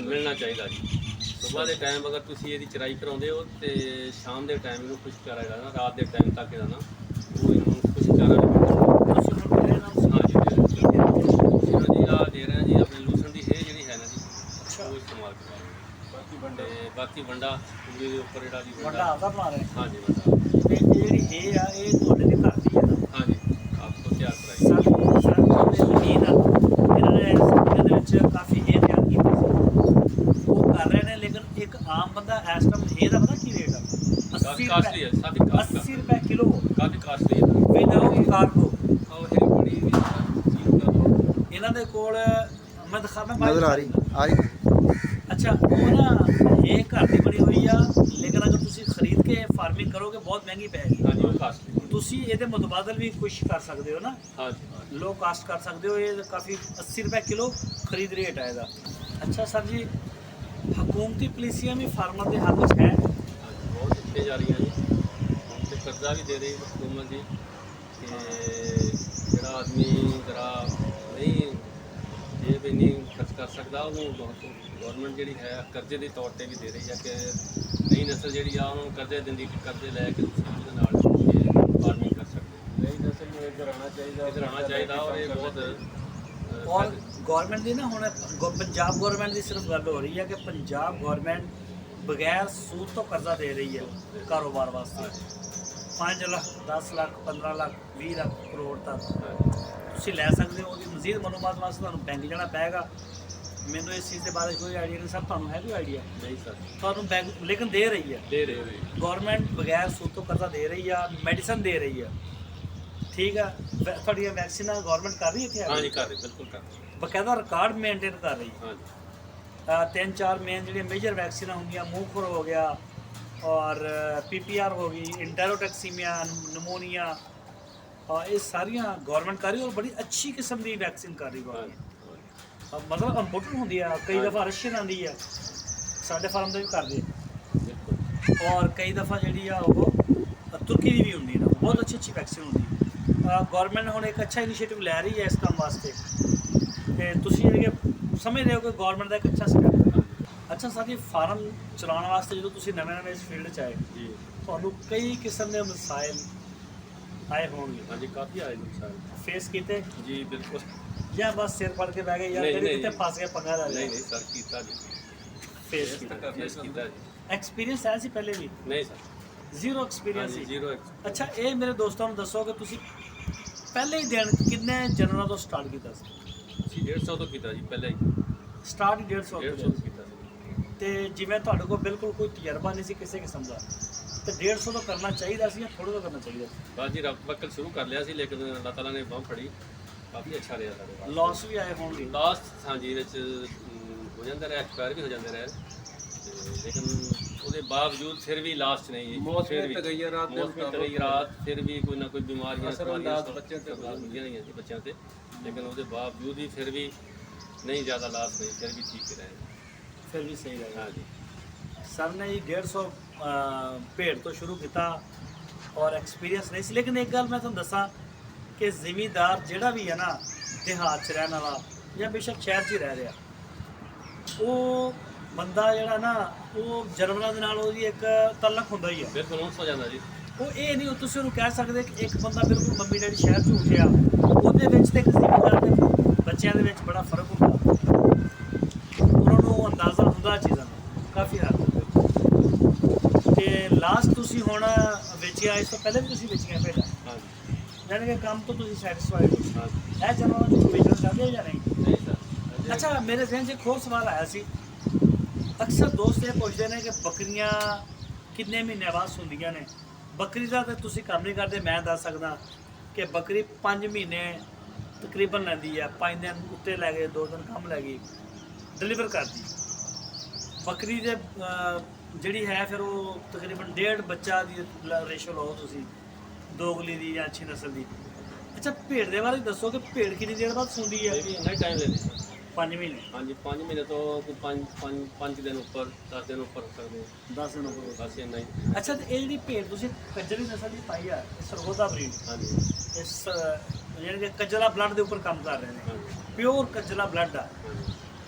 ਮਿਲਣਾ ਚਾਹੀਦਾ ਜੀ। ਸੁਬਾਹ ਦੇ ਟਾਈਮ ਅਗਰ ਤੁਸੀਂ ਇਹਦੀ ਚਰਾਈ ਕਰਾਉਂਦੇ ਹੋ ਤੇ ਸ਼ਾਮ ਦੇ ਟਾਈਮ ਇਹਨੂੰ ਖੁਸ਼ਕ ਚਾਰਾ ਜਿਹੜਾ ਨਾ ਰਾਤ ਦੇ ਟਾਈਮ ਤੱਕ ਇਹਦਾ ਨਾ ਉਹ ਇਹਨੂੰ ਬਾਕੀ ਵੰਡਾ ਪੂਰੀ ਦੇ ਉੱਪਰ ਜਿਹੜਾ ਜੀ ਵੱਡਾ ਆਪਦਾ ਬਣਾ ਰਹੇ ਹਾਂਜੀ ਵੰਡਾ ਤੇ ਇਹ ਜਿਹੜੀ ਇਹ ਆ ਇਹ ਤੁਹਾਡੇ ਦੇ ਘਰ ਦੀ ਹੈ ਨਾ ਹਾਂਜੀ ਆਪ ਤੋਂ ਤਿਆਰ ਕਰਾਈ ਸਰ ਦੇ ਜ਼ਮੀਨ ਆ ਇਹਨਾਂ ਨੇ ਸਰਦੀਆਂ ਦੇ ਵਿੱਚ ਕਾਫੀ ਇਹ ਤਿਆਰ ਕੀਤੀ ਸੀ ਉਹ ਕਰ ਰਹੇ ਨੇ ਲੇਕਿਨ ਇੱਕ ਆਮ ਬੰਦਾ ਇਸ ਟਾਈਮ ਇਹ ਦਾ ਪਤਾ ਕੀ ਰੇਟ ਆ 80 ਕਾਸਟਲੀ ਹੈ ਸਾਡੀ ਕਾਸਟ 80 ਰੁਪਏ ਕਿਲੋ ਕਾਫੀ ਕਾਸਟਲੀ ਹੈ ਵਿਦਆਊਟ ਕਾਰਗੋ ਉਹ ਇਹ ਬੜੀ ਚੀਜ਼ ਦਾ ਇਹਨਾਂ ਦੇ ਕੋਲ ਮੈਂ ਦਿਖਾਵਾਂ ਨਜ਼ਰ ਆ ਰਹੀ ਅੱਛਾ ਉਹ ਨਾ ਇਹ ਘਰ ਦੀ ਬਣੀ ਹੋਈ ਆ ਲੇਕਿਨ ਅਗਰ ਤੁਸੀਂ ਖਰੀਦ ਕੇ ਫਾਰਮਿੰਗ ਕਰੋਗੇ ਬਹੁਤ ਮਹਿੰਗੀ ਪੈਗੀ ਹਾਂਜੀ ਉਹ ਕਾਸਟਲੀ ਤੁਸੀਂ ਇਹਦੇ ਮੁਤਬਾਦਲ ਵੀ ਕੁਛ ਕਰ ਸਕਦੇ ਹੋ ਨਾ ਹਾਂਜੀ ਲੋ ਕਾਸਟ ਕਰ ਸਕਦੇ ਹੋ ਇਹ ਕਾਫੀ 80 ਰੁਪਏ ਕਿਲੋ ਖਰੀਦ ਰੇਟ ਹੈ ਇਹਦਾ ਅੱਛਾ ਸਰ ਜੀ ਹਕੂਮਤੀ ਪਾਲਿਸੀਆਂ ਵੀ ਫਾਰਮਰ ਦੇ ਹੱਥ 'ਚ ਹੈ ਬਹੁਤ ਦਿੱਤੇ ਜਾ ਰਹੀਆਂ ਜੀ ਹੁਣ ਤੇ ਕਰਜ਼ਾ ਵੀ ਦੇ ਰਹੀ ਹਕੂਮਤ ਜੀ ਕਿ ਜਿਹੜਾ ਆਦਮੀ ਜਰਾ ਨਹੀਂ ਜੇ ਵੀ ਨਹੀਂ ਖਰਚ ਕਰ ਸਕਦਾ ਉਹਨੂੰ ਗਵਰਨਮੈਂਟ ਜਿਹੜੀ ਹੈ ਕਰਜ਼ੇ ਦੇ ਤੌਰ ਤੇ ਵੀ ਦੇ ਰਹੀ ਹੈ ਕਿ ਨਈ ਨਸਲ ਜਿਹੜੀ ਆ ਉਹਨੂੰ ਕਰਜ਼ੇ ਦਿੰਦੀ ਕਿ ਕਰਜ਼ੇ ਲੈ ਕੇ ਤੁਸੀਂ ਉਹਦੇ ਨਾਲ ਫਾਰਮਿੰਗ ਕਰ ਸਕਦੇ ਨਈ ਨਸਲ ਨੂੰ ਇੱਧਰ ਆਉਣਾ ਚਾਹੀਦਾ ਇੱਧਰ ਆਉਣਾ ਚਾਹੀਦਾ ਔਰ ਇਹ ਬਹੁਤ ਔਰ ਗਵਰਨਮੈਂਟ ਦੀ ਨਾ ਹੁਣ ਪੰਜਾਬ ਗਵਰਨਮੈਂਟ ਦੀ ਸਿਰਫ ਗੱਲ ਹੋ ਰਹੀ ਹੈ ਕਿ ਪੰਜਾਬ ਗਵਰਨਮੈਂਟ ਬਗੈਰ ਸੂਦ ਤੋਂ ਕਰਜ਼ਾ ਦੇ ਰਹੀ ਹੈ ਕਾਰੋਬਾਰ ਵਾਸਤੇ 5 ਲੱਖ 10 ਲੱਖ 15 ਲੱਖ 20 ਲੱਖ ਕਰੋੜ ਤੱਕ ਤੁਸੀਂ ਲੈ ਸਕਦੇ ਹੋ ਉਹਦੀ ਮਜ਼ੀਦ ਮਨੋਮਾਤ ਵਾਸਤੇ ਤੁਹਾਨੂੰ ਬੈਂਕ ਜਾਣਾ ਪਏਗਾ ਮੈਨੂੰ ਇਸ ਚੀਜ਼ ਦੇ ਬਾਰੇ ਕੋਈ ਆਈਡੀਆ ਨਹੀਂ ਸਰ ਤੁਹਾਨੂੰ ਹੈ ਕੋਈ ਆਈਡੀਆ ਨਹੀਂ ਸਰ ਤੁਹਾਨੂੰ ਬੈਂਕ ਲੇਕਿਨ ਦੇ ਰਹੀ ਹੈ ਦੇ ਰਹੇ ਹੋਏ ਗਵਰਨਮੈਂਟ ਬਗੈਰ ਸੂਦ ਤੋਂ ਕਰਜ਼ਾ ਦੇ ਰਹੀ ਆ ਮੈਡੀਸਨ ਦੇ ਰਹੀ ਆ ਠੀਕ ਆ ਤੁਹਾਡੀਆਂ ਵੈਕਸੀਨਾਂ ਗਵਰਨਮੈਂਟ ਕਰ ਰਹੀ ਇੱਥੇ ਹਾਂਜੀ ਕਰ ਰਹੀ ਬਿਲਕੁਲ ਕਰ ਰਹੀ ਬਕਾਇਦਾ ਰਿਕਾਰਡ ਮੇਨਟੇਨ ਕਰ ਰਹੀ ਹਾਂਜੀ 3-4 ਮੇਨ ਜਿਹੜੀਆਂ ਮੇਜਰ ਵੈਕਸੀਨਾਂ ਹੁੰਦੀਆਂ ਮੂੰਹ ਖੁਰ ਹੋ ਗਿਆ ਔਰ PPR ਹੋ ਗਈ ਇੰਟਰੋਟੈਕਸੀਮੀਆ ਨਮੋਨੀਆ ਇਹ ਸਾਰੀਆਂ ਗਵਰਨਮੈਂਟ ਕਰ ਰਹੀ ਔਰ ਬੜੀ ਅੱਛੀ ਕਿਸਮ ਦੀ ਵੈਕਸੀਨ ਕਰ ਰਹੀ ਗਵਰਨਮੈਂਟ ਮਤਲਬ ਇੰਪੋਰਟੈਂਟ ਹੁੰਦੀ ਆ ਕਈ ਦਫਾ ਰਸ਼ੀਅਨ ਆਉਂਦੀ ਆ ਸਾਡੇ ਫਾਰਮ ਦੇ ਵੀ ਕਰਦੇ ਬਿਲਕੁਲ ਔਰ ਕਈ ਦਫਾ ਜਿਹੜੀ ਆ ਉਹ ਤੁਰਕੀ ਦੀ ਵੀ ਹੁੰਦੀ ਨਾ ਬਹੁਤ ਅੱਛੀ ਵੈਕਸੀਨ ਹੁੰਦੀ ਗਵਰਨਮੈਂਟ ਹੁਣ ਇੱਕ ਅੱਛਾ ਇਨੀਸ਼ੀਏਟਿਵ ਲੈ ਰਹੀ ਹੈ ਇਸ ਕੰਮ ਵਾਸਤੇ ਤੇ ਤੁਸੀਂ ਜਿਹੜੇ ਸਮਝ ਰਹੇ ਹੋ ਕਿ ਗਵਰਨਮੈਂਟ ਦਾ ਇੱਕ ਅੱਛਾ ਸਟੈਪ ਅੱਛਾ ਸਾਡੀ ਫਾਰਮ ਚਲਾਉਣ ਵਾਸਤੇ ਜਦੋਂ ਤੁਸੀਂ ਨਵੇਂ ਇਸ ਫੀਲਡ 'ਚ ਆਏ ਜੀ ਤੁਹਾਨੂੰ ਕਈ ਕਿਸਮ ਦੇ ਮਸਾਇਲ ਆਏ ਹੋਣਗੇ ਹਾਂਜੀ ਕਾਫੀ ਆਏ ਨੇ ਸਰ ਫੇਸ ਕੀਤੇ ਜੀ ਬਿਲਕੁਲ ਜਾਂ ਬਸ ਸਿਰ ਫੜ ਕੇ ਬਹਿ ਗਏ ਯਾਰ ਨਹੀਂ, ਕਿਤੇ ਨਹੀਂ। ਫਸ ਗਿਆ ਪੰਗਾ ਲੈ ਨਹੀਂ ਨਹੀਂ ਸਰ ਕੀਤਾ ਜੀ ਫੇਸ ਕੀਤਾ ਫੇਸ ਕੀਤਾ ਜੀ ਐਕਸਪੀਰੀਅੰਸ ਆਇਆ ਸੀ ਪਹਿਲੇ ਵੀ ਨਹੀਂ ਸਰ ਜ਼ੀਰੋ ਐਕਸਪੀਰੀਅੰਸ ਹਾਂਜੀ ਸੀ ਜ਼ੀਰੋ ਅੱਛਾ ਇਹ ਮੇਰੇ ਦੋਸਤਾਂ ਨੂੰ ਦੱਸੋ ਕਿ ਤੁਸੀਂ ਪਹਿਲੇ ਹੀ ਦਿਨ ਕਿੰਨੇ ਜਨਰਲਾਂ ਤੋਂ ਸਟਾਰਟ ਕੀਤਾ ਸੀ ਅਸੀਂ 150 ਤੋਂ ਕੀਤਾ ਜੀ ਪਹਿਲਾਂ ਹੀ ਸਟਾਰਟ ਹੀ 150 150 ਤੋਂ ਤੋਂ ਕੀਤਾ ਸੀ ਤੇ ਜਿਵੇਂ ਤੁਹਾਡੇ ਕੋਲ ਬਿਲਕੁਲ ਕੋਈ ਤਜਰਬਾ ਨਹੀਂ ਸੀ ਕਿਸੇ ਕਿਸਮ ਦਾ ਤੇ 150 ਤੋਂ ਕਰਨਾ ਚਾਹੀਦਾ ਸੀ ਜਾਂ ਥੋੜਾ ਤੋਂ ਕਰਨਾ ਚਾਹੀਦਾ ਸੀ ਬਾਅਦ ਜੀ ਰੱਬ ਵਕਲ ਸ਼ੁਰੂ ਕਰ ਲਿਆ ਸੀ ਲੇਕਿਨ ਅੱਲਾਹ ਤਾਲਾ ਨੇ ਬਾਂਹ ਫੜੀ ਕਾਫੀ ਅੱਛਾ ਰਿਹਾ ਸਾਡੇ ਵਾਸਤੇ ਲਾਸ ਵੀ ਆਏ ਹੋਣਗੇ ਲਾਸਟ ਹਾਂਜੀ ਇਹਦੇ ਚ ਹੋ ਜਾਂਦਾ ਰਿਹਾ ਐਕਸਪਾਇਰ ਵੀ ਹੋ ਜਾਂਦੇ ਰਹੇ ਤੇ ਲੇਕਿਨ ਉਹਦੇ ਬਾਵਜੂਦ ਫਿਰ ਵੀ ਲਾਸਟ ਨਹੀਂ ਜੀ ਮੌਸਮੀ ਤਗੱਯਰਾਤ ਦੇ ਮੌਸਮੀ ਤਗੱਯਰਾਤ ਫਿਰ ਵੀ ਕੋਈ ਨਾ ਕੋਈ ਬਿਮਾਰੀਆਂ ਅਸਰ-ਅੰਦਾਜ਼ ਬੱਚਿਆਂ ਤੇ ਹੁੰਦੀਆਂ ਰਹੀਆਂ ਸੀ ਬੱਚਿਆਂ ਤੇ ਲੇਕਿਨ ਉਹਦੇ ਬਾਵਜੂਦ ਵੀ ਫਿਰ ਵੀ ਨਹੀਂ ਜ਼ਿਆਦਾ ਲਾਸ ਨਹੀਂ ਫਿਰ ਵੀ ਠੀਕ ਰਹੇ ਫਿਰ ਵੀ ਸਹੀ ਲੱਗਾ ਹਾਂਜੀ ਸਰ ਨੇ ਜੀ 150 ਭੇਡ ਤੋਂ ਸ਼ੁਰੂ ਕੀਤਾ ਔਰ ਐਕਸਪੀਰੀਅੰਸ ਨਹੀਂ ਸੀ ਲੇਕਿਨ ਇੱਕ ਗੱਲ ਮੈਂ ਤੁਹਾਨੂੰ ਦੱਸਾਂ ਕਿ ਜ਼ਿਮੀਂਦਾਰ ਜਿਹੜਾ ਵੀ ਹੈ ਨਾ ਦਿਹਾਤ 'ਚ ਰਹਿਣ ਵਾਲਾ ਜਾਂ ਬੇਸ਼ੱਕ ਸ਼ਹਿਰ 'ਚ ਹੀ ਰਹਿ ਰਿਹਾ ਉਹ ਬੰਦਾ ਜਿਹੜਾ ਨਾ ਉਹ ਜਾਨਵਰਾਂ ਦੇ ਨਾਲ ਉਹਦੀ ਇੱਕ ਤਲਕ ਹੁੰਦਾ ਹੀ ਹੈ ਬਿਲਕੁਲ ਉਸ ਹੋ ਜਾਂਦਾ ਜੀ ਉਹ ਇਹ ਨਹੀਂ ਤੁਸੀਂ ਉਹਨੂੰ ਕਹਿ ਸਕਦੇ ਕਿ ਇੱਕ ਬੰਦਾ ਬਿਲਕੁਲ ਮੰਮੀ ਡੈਡੀ ਸ਼ਹਿਰ 'ਚ ਉੱਠਿਆ ਉਹਦੇ ਵਿੱਚ ਤੇ ਇੱਕ ਜ਼ਿਮੀਂਦਾਰ ਦੇ ਬੱਚਿਆਂ ਦੇ ਵਿੱਚ ਬੜਾ ਫਰਕ ਹੁੰਦਾ ਉਹਨਾਂ ਨੂੰ ਅੰਦਾਜ਼ਾ ਹੁੰਦਾ ਚੀਜ਼ਾਂ ਦਾ ਕਾਫੀ ਹੱਦ ਤੱਕ ਤੇ ਲਾਸਟ ਤੁਸੀਂ ਹੁਣ ਵੇਚਿਆ ਇਸ ਤੋਂ ਪਹਿਲੇ ਵੀ ਤੁਸੀਂ ਵੇਚੀਆਂ ਭੇਡਾਂ ਹਾਂਜੀ ਯਾਨੀ ਕਿ ਕੰਮ ਤੋਂ ਤੁਸੀਂ ਸੈਟੀਸਫਾਈਡ ਹੋ ਹਾਂਜੀ ਇਹ ਜਾਨਵਰਾਂ ਨੂੰ ਵੇਚਣਾ ਚਾਹੁੰਦੇ ਹੋ ਜਾਂ ਨਹੀਂ ਨਹੀਂ ਸਰ ਅੱਛਾ ਮੇਰੇ ਜ਼ਿਹਨ 'ਚ ਇੱਕ ਹੋਰ ਸਵਾਲ ਆਇਆ ਸੀ ਅਕਸਰ ਦੋਸਤ ਇਹ ਪੁੱਛਦੇ ਨੇ ਕਿ ਬੱਕਰੀਆਂ ਕਿੰਨੇ ਮਹੀਨੇ ਬਾਅਦ ਹੁੰਦੀਆਂ ਨੇ ਬੱਕਰੀ ਦਾ ਤਾਂ ਤੁਸੀਂ ਕੰਮ ਨਹੀਂ ਕਰਦੇ ਮੈਂ ਦੱਸ ਸਕਦਾ ਕਿ ਬੱਕਰੀ 5 ਮਹੀਨੇ ਤਕਰੀਬਨ ਲੈਂਦੀ ਹੈ 5 ਦਿਨ ਉੱਤੇ ਲੈ ਗਏ 2 ਦਿਨ ਕੰਮ ਲੈ ਗਈ ਡਿਲੀਵਰ ਕਰਦੀ ਬੱਕਰੀ ਦੇ ਜਿਹੜੀ ਹੈ ਫਿਰ ਉਹ ਤਕਰੀਬਨ 1.5 ਬੱਚਾ ਦੀ ਰੇਸ਼ੋ ਲਓ ਤੁਸੀਂ ਦੋਗਲੀ ਦੀ ਜਾਂ ਅੱਛੀ ਨਸਲ ਦੀ ਅੱਛਾ ਭੇਡ ਦੇ ਬਾਰੇ ਦੱਸੋ ਕਿ ਭੇਡ ਕਿੰਨੀ ਦੇਰ ਬਾਅਦ ਸੂੰਦੀ ਹੈ ਇਹ ਵੀ ਇੰਨਾ ਹੀ ਟਾਈਮ ਲੈਂਦੀ ਸਰ 5 ਮਹੀਨੇ ਹਾਂਜੀ 5 ਮਹੀਨੇ ਤੋਂ ਕੋਈ 5 ਦਿਨ ਉੱਪਰ 10 ਦਿਨ ਉੱਪਰ ਹੋ ਸਕਦੇ 10 ਦਿਨ ਉੱਪਰ ਬਸ ਇੰਨਾ ਹੀ ਅੱਛਾ ਤੇ ਇਹ ਜਿਹੜੀ ਭੇਡ ਤੁਸੀਂ ਕੱਜਰੀ ਨਸਲ ਦੀ ਪਾਈ ਆ ਇਹ ਸਰਗੋਦਾ ਬਰੀਡ ਹਾਂਜੀ ਇਸ ਯਾਨੀ ਕਿ ਕੱਜਲਾ ਬਲੱਡ ਦੇ ਉੱਪਰ ਕੰਮ ਕਰ ਰਹੇ ਨੇ ਹਾਂਜੀ ਪਿਓਰ ਕੱਜਲਾ ਬਲੱਡ ਆ ਹਾਂਜੀ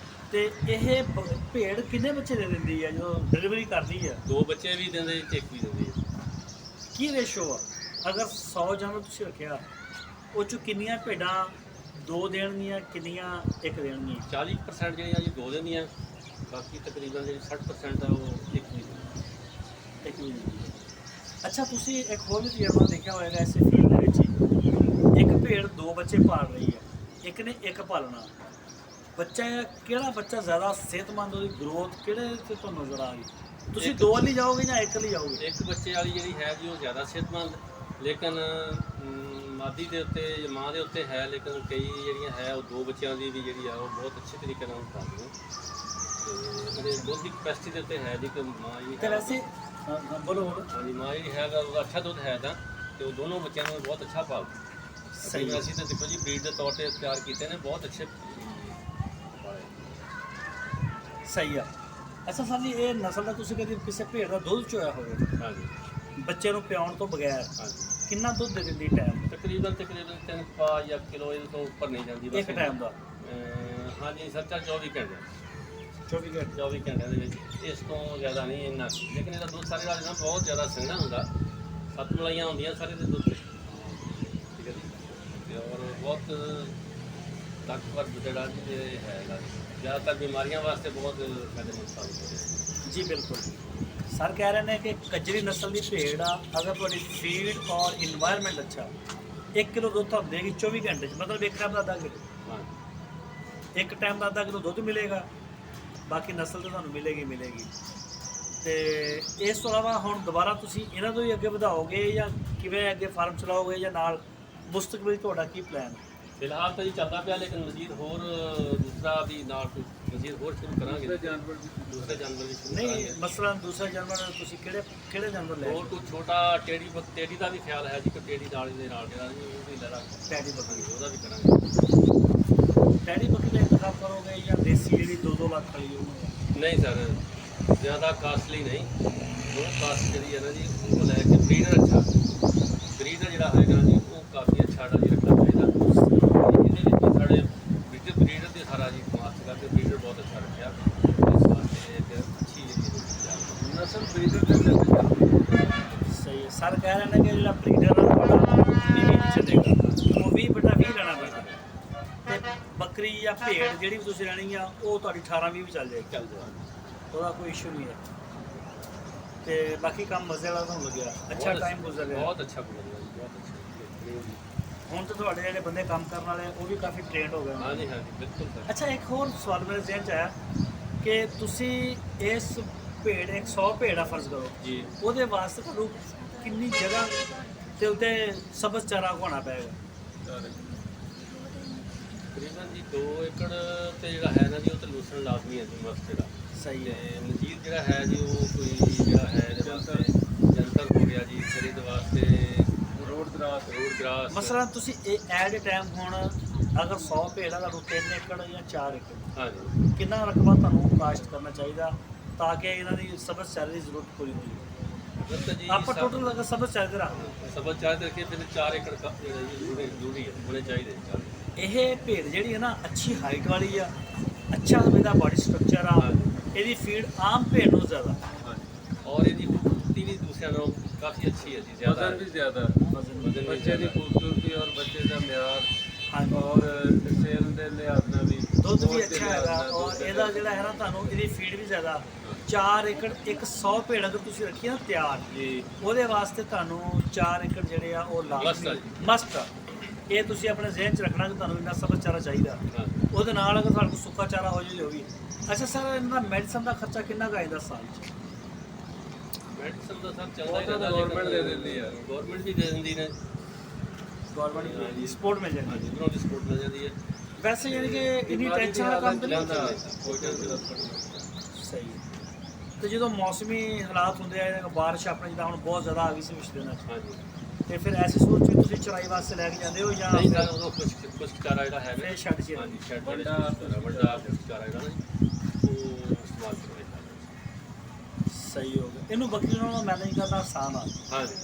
ਤੇ ਇਹ ਭੇਡ ਕਿੰਨੇ ਬੱਚੇ ਦੇ ਦਿੰਦੀ ਹੈ ਜਦੋਂ ਡਿਲੀਵਰੀ ਕਰਦੀ ਹੈ 2 ਬੱਚੇ ਵੀ ਦਿੰਦੇ ਤੇ ਇੱਕ ਵੀ ਦਿੰਦੀ ਹੈ ਕੀ ਰੇਸ਼ੋ ਆ ਅਗਰ 100 ਜਾਨਵਰ ਤੁਸੀਂ ਰੱਖਿਆ ਉਹ ਚੋਂ ਕਿੰਨੀਆਂ ਭੇਡਾਂ 2 ਦੇਣਗੀਆਂ ਕਿੰਨੀਆਂ 1 ਦੇਣਗੀਆਂ 40% ਜਿਹੜੀਆਂ ਜੀ 2 ਦਿੰਦੀਆਂ ਬਾਕੀ ਤਕਰੀਬਨ ਜਿਹੜੀ 60% ਆ ਉਹ ਇੱਕ ਵੀ ਇੱਕ ਵੀ ਨਹੀਂ। ਅੱਛਾ, ਤੁਸੀਂ ਇੱਕ ਹੋਰ ਵੀ ਤਜਰਬਾ ਦੇਖਿਆ ਹੋਏਗਾ ਇਸੇ ਫੀਲਡ ਦੇ ਵਿੱਚ ਹੀ। ਇੱਕ ਭੇਡ ਦੋ ਬੱਚੇ ਪਾਲ ਰਹੀ ਹੈ, ਇੱਕ ਨੇ ਇੱਕ ਪਾਲਣਾ। ਬੱਚਾ ਕਿਹੜਾ ਬੱਚਾ ਜ਼ਿਆਦਾ ਸਿਹਤਮੰਦ, ਉਹਦੀ ਗਰੋਥ ਕਿਹੜੇ ਤੇ ਤੁਹਾਨੂੰ ਨਜ਼ਰ ਆ ਗਈ? ਤੁਸੀਂ ਦੋ ਵਾਲੀ ਜਾਓਗੇ ਜਾਂ ਇੱਕ ਲਈ ਜਾਓਗੇ? ਇੱਕ ਬੱਚੇ ਵਾਲੀ ਜਿਹੜੀ ਹੈ ਜੀ ਉਹ ਜ਼ਿਆਦਾ ਸਿਹਤਮੰਦ, ਲੇਕਿਨ ਮਾਦੀ ਦੇ ਉੱਤੇ ਜਾਂ ਮਾਂ ਦੇ ਉੱਤੇ ਹੈ, ਲੇਕਿਨ ਕਈ ਜਿਹੜੀਆਂ ਹੈ ਉਹ ਦੋ ਬੱਚਿਆਂ ਦੀ ਵੀ ਜਿਹੜੀ ਆ ਉਹ ਬਹੁਤ ਅੱਛੇ ਤਰੀਕੇ ਨਾਲ ਪਾਉਂਦੀਆਂ ਤੇ ਉਹਦੇ ਦੁੱਧ ਦੀ ਕਪੈਸਿਟੀ ਦੇ ਉੱਤੇ ਹੈ ਜੀ ਕਿ ਮਾਂ ਜੀ ਤੇ ਵੈਸੇ ਬੋਲੋ ਹੋਰ। ਹਾਂਜੀ, ਮਾਂ ਜਿਹੜੀ ਹੈਗਾ ਉਹਦਾ ਅੱਛਾ ਦੁੱਧ ਹੈ ਤਾਂ ਤੇ ਉਹ ਦੋਨੋਂ ਬੱਚਿਆਂ ਨੂੰ ਬਹੁਤ ਅੱਛਾ ਪਾਲਦੀ। ਸਹੀ ਹੈ। ਅਸੀਂ ਤਾਂ ਦੇਖੋ ਜੀ ਬਰੀਡ ਦੇ ਤੌਰ ਤੇ ਤਿਆਰ ਕੀਤੇ ਨੇ, ਬਹੁਤ ਅੱਛੇ ਪਾਲੇ। ਸਹੀ ਆ। ਅੱਛਾ ਸਰ ਜੀ, ਇਹ ਨਸਲ ਦਾ ਤੁਸੀਂ ਕਦੇ ਕਿਸੇ ਭੇਡ ਦਾ ਦੁੱਧ ਚੋਇਆ ਹੋਵੇ ਹਾਂਜੀ ਬੱਚੇ ਨੂੰ ਪਿਆਉਣ ਤੋਂ ਬਗੈਰ, ਹਾਂਜੀ, ਕਿੰਨਾ ਦੁੱਧ ਦੇ ਦਿੰਦੀ ਟਾਈਮ ਤਕਰੀਬਨ 3 ਪਾ ਜਾਂ ਕਿਲੋ ਇਹਦੇ ਤੋਂ ਉੱਪਰ ਨਹੀਂ ਜਾਂਦੀ ਇੱਕ ਟਾਈਮ ਦਾ? ਹਾਂਜੀ ਸੱਚਾ 24 ਘੰਟੇ 24 ਘੰਟੇ। 24 ਘੰਟਿਆਂ ਦੇ ਵਿੱਚ ਇਸ ਤੋਂ ਜ਼ਿਆਦਾ ਨਹੀਂ ਇੰਨਾ, ਲੇਕਿਨ ਇਹਦਾ ਦੁੱਧ ਸਾਰੇ ਵਾਲੇ ਨਾਲ ਬਹੁਤ ਜ਼ਿਆਦਾ ਸੰਘਣਾ ਹੁੰਦਾ। 7 ਮਲਾਈਆਂ ਹੁੰਦੀਆਂ ਸਾਰੇ ਦੇ ਦੁੱਧ 'ਤੇ, ਠੀਕ ਹੈ ਜੀ। ਤੇ ਔਰ ਬਹੁਤ ਤਾਕਤਵਰ ਜਿਹੜਾ ਜੀ ਇਹ ਹੈਗਾ, ਜ਼ਿਆਦਾਤਰ ਬਿਮਾਰੀਆਂ ਵਾਸਤੇ ਬਹੁਤ ਫਾਇਦੇਮੰਦ ਸਾਬਿਤ ਹੋ ਰਿਹਾ। ਜੀ ਬਿਲਕੁਲ। ਸਰ ਕਹਿ ਰਹੇ ਨੇ ਕਿ ਕੱਜਰੀ ਨਸਲ ਦੀ ਭੇਡ ਆ, ਅਗਰ ਤੁਹਾਡੀ ਫੀਡ ਔਰ ਇਨਵਾਇਰਨਮੈਂਟ ਅੱਛਾ, 1 ਕਿਲੋ ਦੁੱਧ ਤੁਹਾਨੂੰ ਦੇਗੀ 24 ਘੰਟੇ 'ਚ, ਮਤਲਬ ਇੱਕ ਟਾਈਮ ਦਾ ਅੱਧਾ ਕਿਲੋ। ਹਾਂ, ਇੱਕ ਟਾਈਮ ਦਾ ਅੱਧਾ ਕਿਲੋ ਦੁੱਧ ਮਿਲੇਗਾ, ਬਾਕੀ ਨਸਲ ਤਾਂ ਤੁਹਾਨੂੰ ਮਿਲੇਗੀ। ਤੇ ਇਸ ਤੋਂ ਇਲਾਵਾ ਹੁਣ ਦੁਬਾਰਾ ਤੁਸੀਂ ਇਹਨਾਂ ਤੋਂ ਹੀ ਅੱਗੇ ਵਧਾਓਗੇ ਜਾਂ ਕਿਵੇਂ ਅੱਗੇ ਫਾਰਮ ਚਲਾਓਗੇ, ਜਾਂ ਨਾਲ ਮੁਸਤਕਬਲ ਤੁਹਾਡਾ ਕੀ ਪਲਾਨ ਹੈ? ਫਿਲਹਾਲ ਤਾਂ ਜੀ ਚੱਲਦਾ ਪਿਆ, ਲੇਕਿਨ ਮਜ਼ੀਦ ਹੋਰ ਦੂਸਰਾ ਵੀ ਨਾਲ ਕੋਈ ਮਜ਼ੀਦ ਹੋਰ ਸ਼ੁਰੂ ਕਰਾਂਗੇ। ਦੂਸਰੇ ਜਾਨਵਰ ਵੀ ਸ਼ੁਰੂ ਨਹੀਂ, ਕਰਾਂਗੇ। ਮਸਲਾ ਦੂਸਰਾ ਜਾਨਵਰ ਤੁਸੀਂ ਕਿਹੜੇ ਜਾਨਵਰ ਲੈ ਹੋਰ ਕੋਈ ਛੋਟਾ ਟੇਡੀ ਦਾ ਵੀ ਖਿਆਲ ਹੈ ਜੀ, ਕਿ ਟੇਡੀ ਨਾਲ ਦੇ ਨਾਲ ਜਿਹੜਾ ਜੀ ਉਹ ਵੀ ਲੈ ਲਾ ਟੈਡੀ ਬੱਕਰੀ? ਉਹਦਾ ਵੀ ਕਰਾਂਗੇ। ਟੈਡੀ ਬੱਕਰੀ ਦਾ ਇੰਤਖਾਬ ਕਰੋਗੇ ਜਾਂ ਦੇਸੀ ਜਿਹੜੀ 2-2 ਲੱਖ ਵਾਲੀ ਉਹਨੂੰ? ਨਹੀਂ ਸਰ, ਜ਼ਿਆਦਾ ਕਾਸਟਲੀ ਨਹੀਂ, ਉਹ ਕਾਸਟ ਜਿਹੜੀ ਹੈ ਨਾ ਜੀ ਉਹ ਲੈ ਕੇ ਬਰੀਡਰ ਅੱਛਾ, ਬਰੀਡਰ ਜਿਹੜਾ ਹੋਏਗਾ ਨਾ ਜੀ ਉਹ ਕਾਫੀ ਅੱਛਾ ਜੀ ਰੱਖਣਾ ਚਾਹੀਦਾ। ਇਹਦੇ ਵਿੱਚ ਸਾਡੇ ਬਰੀਡਰ ਦੇ ਸਾਰਾ ਜੀ ਮਾਸਕ ਕਰਕੇ ਬਰੀਡਰ ਬਹੁਤ ਅੱਛਾ ਰੱਖਿਆ, ਇਸ ਵਾਸਤੇ ਇੱਕ ਅੱਛੀ ਜਿਹੜੀ ਨਸਲ ਬਰੀਡਰ ਦੇ। ਸਹੀ ਹੈ। ਸਰ ਕਹਿ ਰਹੇ ਨੇ ਕਿ ਜਿਹੜਾ ਬਰੀਡਰ ਆ ਤੁਹਾਡਾ 20 ਚੱਲੇਗਾ, ਉਹ 20/20 ਲੈਣਾ ਪੈਣਾ, ਤੇ ਬੱਕਰੀ ਜਾਂ ਭੇਡ ਜਿਹੜੀ ਵੀ ਤੁਸੀਂ ਲੈਣੀ ਆ ਉਹ ਤੁਹਾਡੀ 18-20 ਵੀ ਚੱਲ ਜਾਏਗੀ, ਚੱਲ ਜਾਏਗਾ। ਉਹਦਾ ਕੋਈ ਇਸ਼ੂ ਨਹੀਂ ਹੈ। ਤੇ ਬਾਕੀ ਕੰਮ ਮਜ਼ੇ ਵਾਲਾ ਤੁਹਾਨੂੰ ਲੱਗਿਆ? ਅੱਛਾ ਟਾਈਮ ਗੁਜ਼ਰ ਰਿਹਾ? ਬਹੁਤ ਅੱਛਾ ਗੁਜ਼ਰ ਰਿਹਾ ਜੀ, ਬਹੁਤ ਅੱਛਾ। ਹੁਣ ਤਾਂ ਤੁਹਾਡੇ ਜਿਹੜੇ ਬੰਦੇ ਕੰਮ ਕਰਨ ਵਾਲੇ ਉਹ ਵੀ ਕਾਫੀ ਟ੍ਰੇਨਡ ਹੋ ਗਏ ਨੇ। ਹਾਂਜੀ ਹਾਂਜੀ, ਬਿਲਕੁਲ ਸਰ। ਅੱਛਾ, ਇੱਕ ਹੋਰ ਸਵਾਲ ਮੇਰੇ ਜ਼ਿਹਨ 'ਚ ਆਇਆ ਕਿ ਤੁਸੀਂ ਇਸ ਭੇਡ 100 ਭੇਡ ਆ ਫਰਜ਼ ਕਰੋ ਜੀ, ਉਹਦੇ ਵਾਸਤੇ ਤੁਹਾਨੂੰ ਕਿੰਨੀ ਜਗ੍ਹਾ ਤੇ ਉੱਤੇ ਸਬਜ਼ ਚਾਰਾ ਉਗਾਉਣਾ ਪਏਗਾ? ਤਕਰੀਬਨ ਜੀ 2 ਏਕੜ ਤੇ ਜਿਹੜਾ ਹੈ ਨਾ ਜੀ ਉਹ ਤਾਂ ਲੂਸਣ ਲਾਜ਼ਮੀ ਹੈ ਜੀ ਮਸਤ ਜਿਹੜਾ। ਸਹੀ ਤੇ ਹੈ। ਮਜ਼ੀਦ ਜਿਹੜਾ ਹੈ ਜੀ ਉਹ ਕੋਈ ਜਿਹੜਾ ਹੈ ਇਹਦੇ ਵਾਸਤੇ ਜੰਤਰ ਹੋ ਗਿਆ ਜੀ, ਫਿਰ ਇਹਦੇ ਵਾਸਤੇ ਰੋਡ ਗ੍ਰਾਸ। ਮਸਲਾ ਤੁਸੀਂ ਇਹ ਐਟ ਏ ਟਾਈਮ ਹੁਣ ਅਗਰ 100 ਭੇਡਾਂ ਤੁਹਾਨੂੰ 3 ਏਕੜ ਜਾਂ 4 ਏਕੜ, ਹਾਂਜੀ, ਕਿੰਨਾ ਰਕਬਾ ਤੁਹਾਨੂੰ ਕਾਸ਼ਤ ਕਰਨਾ ਚਾਹੀਦਾ ਤਾਂ ਕਿ ਇਹਨਾਂ ਦੀ ਸਬਜ਼ ਚਾਰੇ ਦੀ ਜ਼ਰੂਰਤ ਪੂਰੀ ਹੋ ਜਾਵੇ? ਅਗਰ ਤਾਂ ਜੀ ਆਪਾਂ ਟੋਟਲ ਅਗਰ ਸਬਜ਼ ਚਾਰੇ ਰੱਖ ਲਓ, ਸਬਜ਼ ਚਾਹ ਦੇ ਰੱਖੇ ਫਿਰ 4 ਏਕੜ ਜਿਹੜਾ ਜੀ ਜ਼ਰੂਰੀ ਹੈ, ਹੋਣੇ ਚਾਹੀਦੇ 4। ਇਹ ਭੇਡ ਜਿਹੜੀ ਹੈ ਨਾ ਅੱਛੀ ਹਾਈਟ ਵਾਲੀ ਆ, ਅੱਛਾ ਇਹਦਾ ਬਾਡੀ ਸਟਰਕਚਰ ਆ, ਇਹਦੀ ਫੀਡ ਆਮ ਭੇਡ ਨੂੰ ਜ਼ਿਆਦਾ, ਔਰ ਇਹਦੀ ਖੂਬਸੂਰਤੀ ਵੀ ਦੂਸਰਿਆਂ ਨਾਲੋਂ ਕਾਫੀ ਅੱਛੀ ਹੈ ਜੀ, ਜ਼ਿਆਦਾ वजन भी ज़्यादा, ਵਜ਼ਨ ਵੀ बच्चे की खूबसूरती और बच्चे का म्यार ਹਾਂਜੀ, और सेल के लिहाज में भी ਦੁੱਧ ਵੀ गोश्त के ਅੱਛਾ लिहाज ਹੈਗਾ, में, ਔਰ दूध के ਇਹਦਾ लिहाज ਜਿਹੜਾ ਹੈ ਨਾ ਤੁਹਾਨੂੰ ਇਹਦੀ ਫੀਡ ਵੀ ਜ਼ਿਆਦਾ। 4 ਏਕੜ 100 ਭੇਡ ਅਗਰ ਤੁਸੀਂ ਰੱਖੀ ਨਾ ਤਿਆਰ, में। जी, ਉਹਦੇ ਵਾਸਤੇ ਤੁਹਾਨੂੰ 4 ਏਕੜ ਜਿਹੜੇ ਆ ਉਹ Must ਆ ਲਾਜ਼ਮੀ ਜੀ। ਮਸਟ ਆ। ਇਹ ਤੁਸੀਂ ਆਪਣੇ ਜ਼ਿਹਨ 'ਚ ਰੱਖਣਾ ਕਿ ਤੁਹਾਨੂੰ ਇੰਨਾ ਸਬਜ਼ ਚਾਰਾ ਚਾਹੀਦਾ। ਹਾਂ। ਉਹਦੇ ਨਾਲ ਅਗਰ ਤੁਹਾਡੇ ਕੋਲ ਸੁੱਕਾ ਚਾਰਾ ਹੋ ਜਾਵੇ ਉਹ ਵੀ ਅੱਛਾ। ਸਰ ਇਹਨਾਂ ਦਾ ਮੈਡੀਸਨ ਦਾ ਖਰਚਾ ਕਿੰਨਾ ਕੁ ਆਏਗਾ ਸਾਲ 'ਚ? ਮੈਡੀਸਨ ਦਾ ਸਰ ਉਹ ਚੱਲਦਾ ਹੀ ਤਾਂ ਰਹਿੰਦਾ, ਗਵਰਨਮੈਂਟ ਦੇ ਦਿੰਦੀ ਹੈ। ਗਵਰਨਮੈਂਟ ਵੀ ਦੇ ਦਿੰਦੀ ਨੇ, ਗਵਰਨਮੈਂਟ ਦੀ ਸਪੋਰਟ ਮਿਲ ਜਾਂਦੀ ਹਾਂਜੀ, ਹੈ। ਉਧਰੋਂ ਦੀ ਸਪੋਰਟ ਮਿਲ ਜਾਂਦੀ ਹੈ। ਵੈਸੇ ਯਾਨੀ ਕਿ ਇੰਨੀ ਟੈਨਸ਼ਨ ਵਾਲਾ ਕੰਮ ਤਾਂ ਨਹੀਂ ਜ਼ਿਆਦਾ। ਕੋਈ ਟੈਨਸ਼ਨ ਨਹੀਂ। ਸਹੀ ਹੈ। ਤੇ ਜਦੋਂ ਮੌਸਮੀ ਹਾਲਾਤ ਹੁੰਦੇ ਆ, ਬਾਰਿਸ਼ ਆਪਣੇ ਜਿੱਦਾਂ ਹੁਣ ਬਹੁਤ ਜ਼ਿਆਦਾ ਆ ਗਈ ਸੀ ਪਿਛਲੇ ਦਿਨਾਂ 'ਚ, ਹਾਂਜੀ, ਤੇ ਫਿਰ ਐਸੀ ਸੂਰਤ 'ਚ ਤੁਸੀਂ ਚਰਾਈ ਵਾਸਤੇ ਲੈ ਕੇ ਜਾਂਦੇ ਹੋ ਜਾਂ ਨਹੀਂ ਸਰ ਉਦੋਂ ਕੁਛ ਚਾਰਾ ਜਿਹੜਾ ਹੈ ਫਿਰ ਛੱਡ ਜੀ? ਹਾਂਜੀ, ਸ਼ੈਡ ਵੱਡਾ ਵੱਡਾ ਕੁਛ ਚਾਰਾ ਜਿਹੜਾ ਨਾ ਉਹ ਇਸਤੇਮਾਲ ਕਰੋ। ਸਹੀ ਹੋ ਗਿਆ। ਇਹਨੂੰ ਬੱਕਰੀ ਨੂੰ ਮੈਨੇਜ ਕਰਨਾ ਆਸਾਨ ਆ? ਹਾਂਜੀ,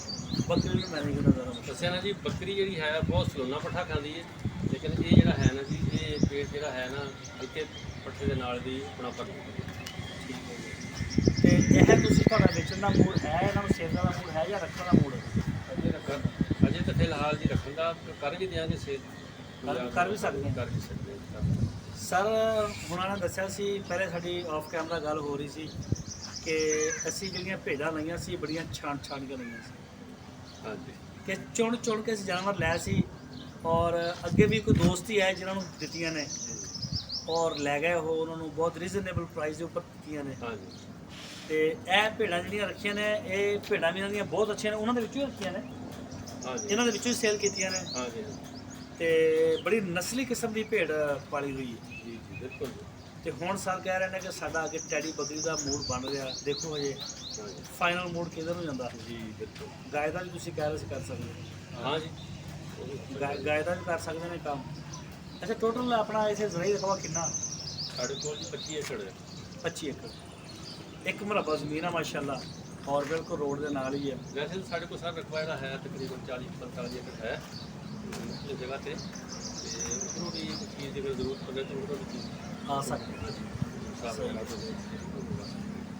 ਬੱਕਰੀ ਨੂੰ ਮੈਨੇਜ ਕਰਨਾ ਜ਼ਿਆਦਾ ਮੁਸ਼ਕਿਲ? ਦੱਸਿਆ ਨਾ ਜੀ, ਬੱਕਰੀ ਜਿਹੜੀ ਹੈ ਬਹੁਤ ਸਲੋਨਾ ਪੱਠਾ ਖਾਂਦੀ ਹੈ, ਲੇਕਿਨ ਇਹ ਜਿਹੜਾ ਹੈ ਨਾ ਜੀ ਇਹ ਪੇਟ ਜਿਹੜਾ ਹੈ ਨਾ ਇੱਥੇ ਪੱਠੇ ਦੇ ਨਾਲ ਵੀ ਆਪਣਾ ਭਰ ਤੇ ਇਹ ਤੁਸੀਂ ਤੁਹਾਡਾ ਵੇਚਣ ਦਾ ਮੂਡ ਹੈ, ਇਹਨਾਂ ਨੂੰ ਸੇਲ ਦਾ ਮੂਡ ਹੈ ਜਾਂ ਰੱਖਣ ਦਾ ਮੂਡ ਹੈ? ਅਜੇ ਤਾਂ ਫਿਲਹਾਲ ਜੀ ਰੱਖਣ ਦਾ ਕਰ ਵੀ ਦਿਆਂਗੇ ਸੇਲ, ਕਰ ਵੀ ਸਕਦੇ ਹਾਂ। ਕਰ ਵੀ ਸਕਦੇ ਹਾਂ। ਸਰ ਹੁਣਾਂ ਨੇ ਦੱਸਿਆ ਸੀ ਪਹਿਲੇ ਸਾਡੀ ਆਫ ਕੈਮਰਾ ਗੱਲ ਹੋ ਰਹੀ ਸੀ ਕਿ ਅਸੀਂ ਜਿਹੜੀਆਂ ਭੇਡਾਂ ਲਈਆਂ ਸੀ ਬੜੀਆਂ ਛਾਣ ਕੇ ਲਈਆਂ ਸੀ ਹਾਂਜੀ ਕਿ ਚੁਣ ਕੇ ਅਸੀਂ ਜਾਨਵਰ ਲੈ ਸੀ, ਔਰ ਅੱਗੇ ਵੀ ਕੋਈ ਦੋਸਤ ਹੀ ਆਏ ਜਿਨ੍ਹਾਂ ਨੂੰ ਦਿੱਤੀਆਂ ਨੇ ਔਰ ਲੈ ਗਏ ਉਹ, ਉਹਨਾਂ ਨੂੰ ਬਹੁਤ ਰੀਜ਼ਨੇਬਲ ਪ੍ਰਾਈਸ ਦੇ ਉੱਪਰ ਦਿੱਤੀਆਂ ਨੇ। ਹਾਂਜੀ ਤੇ ਇਹ ਭੇਡਾਂ ਜਿਹੜੀਆਂ ਰੱਖੀਆਂ ਨੇ, ਇਹ ਭੇਡਾਂ ਵੀ ਇਹਨਾਂ ਦੀਆਂ ਬਹੁਤ ਅੱਛੀਆਂ ਨੇ, ਉਹਨਾਂ ਦੇ ਵਿੱਚੋਂ ਹੀ ਰੱਖੀਆਂ ਨੇ, ਹਾਂਜੀ ਇਹਨਾਂ ਦੇ ਵਿੱਚੋਂ ਹੀ ਸੇਲ ਕੀਤੀਆਂ ਨੇ। ਹਾਂਜੀ ਤੇ ਬੜੀ ਨਸਲੀ ਕਿਸਮ ਦੀ ਭੇਡ ਪਾਲੀ ਹੋਈ ਹੈ। ਜੀ ਜੀ ਬਿਲਕੁਲ ਜੀ। ਤੇ ਹੁਣ ਸਰ ਕਹਿ ਰਹੇ ਨੇ ਕਿ ਸਾਡਾ ਅੱਗੇ ਟੈਡੀ ਬੱਕਰੀ ਦਾ ਮੂਡ ਬਣ ਰਿਹਾ, ਦੇਖੋ ਹਜੇ ਹਾਂਜੀ ਫਾਈਨਲ ਮੂਡ ਕਿਧਰ ਨੂੰ ਜਾਂਦਾ। ਜੀ ਬਿਲਕੁਲ ਗਾਇ ਦਾ ਵੀ ਤੁਸੀਂ ਕਹਿ ਰਹੇ ਸੀ ਕਰ ਸਕਦੇ ਹਾਂਜੀ ਹੋ, ਗਾਇ ਦਾ ਵੀ ਕਰ ਸਕਦੇ ਨੇ ਕੰਮ। ਅੱਛਾ, ਟੋਟਲ ਆਪਣਾ ਇਥੇ ਜ਼ਰਾਈ ਰਕਬਾ ਕਿੰਨਾ? ਸਾਡੇ ਕੋਲ ਜੀ 25 ਏਕੜ ਹੈ। 25 ਏਕੜ, ਇੱਕ ਮੁਰੱਬਾ ਜ਼ਮੀਨ ਆ ਮਾਸ਼ਾਅੱਲਾ, ਔਰ ਬਿਲਕੁਲ ਰੋਡ ਦੇ ਨਾਲ ਹੀ ਹੈ। ਵੈਸੇ ਤਾਂ ਸਾਡੇ ਕੋਲ ਸਾਰਾ ਰਕਬਾ ਜਿਹੜਾ ਹੈ ਤਕਰੀਬਨ 40-45 ਏਕੜ ਹੈ ਇਸ ਜਗ੍ਹਾ ਤੇ ਉਧਰੋਂ ਵੀ ਚੀਜ਼ ਦੀ ਜ਼ਰੂਰਤ ਪਵੇ ਤਾਂ ਉਧਰੋਂ ਵੀ ਚੀਜ਼ ਆ ਸਕਦੇ ਹਾਂਜੀ